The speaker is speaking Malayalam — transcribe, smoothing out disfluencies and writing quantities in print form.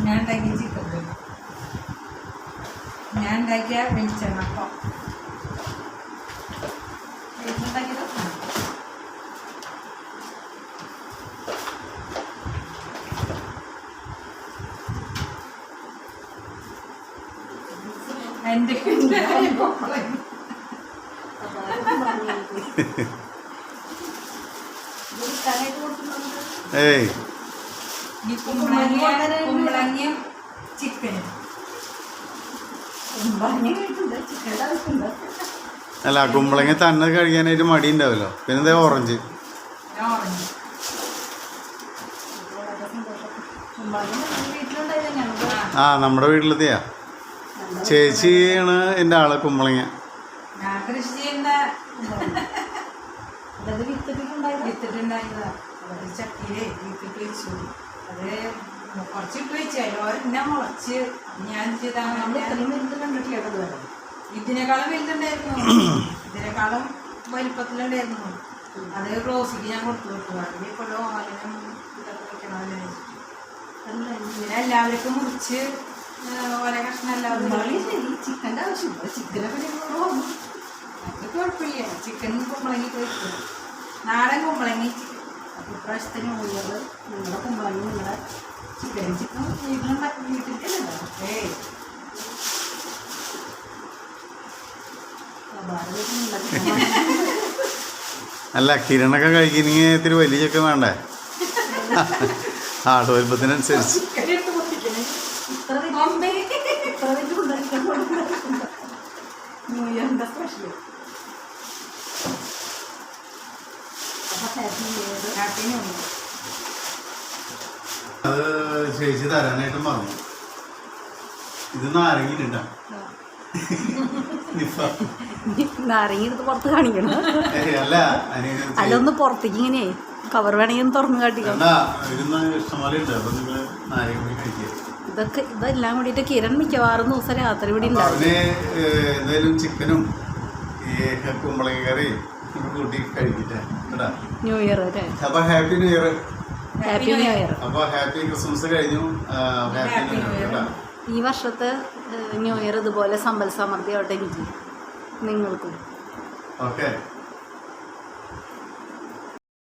ഞാൻ ഉണ്ടാക്കിയ ചിക്കൻ കറി, ഞാൻ ഉണ്ടാക്കിയ വെളിച്ചെണ്ണ അപ്പം ഉണ്ടാക്കിയത്. എൻ്റെ ഏയ് കുമ്പളങ്ങയും ചിക്കനും. അല്ല കുമ്പളങ്ങ തന്നെ കഴിക്കാനായിട്ട് മടി ഉണ്ടാവല്ലോ. പിന്നെന്താ ഓറഞ്ച്? ഓറഞ്ച് ആ നമ്മുടെ വീട്ടിലത്തെയാ ചേച്ചിയാണ് എൻ്റെ ആള്. കുമ്പളങ്ങ ഞാൻ കൃഷി ചെയ്യുന്ന വിത്തിട്ടുണ്ടായതാ. അത് ചട്ടിയില് വിത്തിട്ട് വെച്ചു. അത് കുറച്ചിട്ട് വെച്ചാൽ ഒരെണ്ണം മുളച്ച് ഞാൻ ഇതിനേക്കാളും വലുതുണ്ടായിരുന്നു, ഇതിനേക്കാളും വലിപ്പത്തിലുണ്ടായിരുന്നു. അത് ക്ലോസിക്ക് ഞാൻ കൊടുത്തു വിട്ടു. അതിലിപ്പോഴും ഓലനും ഇതൊക്കെ വെക്കണമെന്ന് വെച്ചിട്ട് ഇങ്ങനെ എല്ലാവർക്കും മുറിച്ച് ഓല കഷ്ണം എല്ലാവരും ചിക്കൻ്റെ ആവശ്യമില്ല. ചിക്കനൊക്കെ അത് കുഴപ്പമില്ല. ചിക്കൻ കുമ്പളങ്ങി കഴിക്കും, നാടൻ കുമ്പളങ്ങി. ഇപ്രാവശ്യത്തിന് ഉള്ളത് നിങ്ങളുടെ കുമ്പളങ്ങി നിങ്ങളുടെ ചിക്കൻ വീട്ടിലുണ്ടാക്കി വീട്ടിലല്ലോ. ഏയ് അല്ല കിരണൊക്കെ കഴിക്കണമെങ്കിൽ ഇത്തിരി വലിയ ചിക്കൻ വേണ്ടേ? ആട് വലിപ്പത്തിനനുസരിച്ച്. അത് ചേച്ചി തരാനായിട്ടും പറഞ്ഞു. ഇത് നാരങ്ങിട്ടാ നാരങ്ങ എടുത്ത് പുറത്ത് കാണിക്കണം. അല്ല അല്ലൊന്ന് പുറത്തേക്ക് ഇങ്ങനെ കവർ വേണമെങ്കിൽ തുറന്ന് കാട്ടിക്കണം. ഇഷ്ടംപോലെ ഉണ്ട്. അപ്പൊ നിങ്ങള് നാരങ്ങ കൂടി കഴിക്കുക. ഇതൊക്കെ ഇതെല്ലാം കൂടിയിട്ട് കിരൺ മിക്കവാറും ദിവസം രാത്രി ഇവിടെ ഉണ്ടാവും. അവന് എന്തായാലും ചിക്കനും ഈ കുമ്പളങ്ങ കറിയും കൂട്ടി കഴിക്കട്ടെ. ന്യൂ ഇയർ അല്ലേ? അപ്പൊ happy new year. Happy new year. അപ്പൊ ഹാപ്പി ക്രിസ്മസ് കഴിഞ്ഞു. Happy new year. ഈ വർഷത്തെ ന്യൂ ഇയർ ഇതുപോലെ സമ്പൽ സമൃദ്ധി ആവട്ടെ എനിക്ക് നിങ്ങൾക്കും. ഓക്കെ.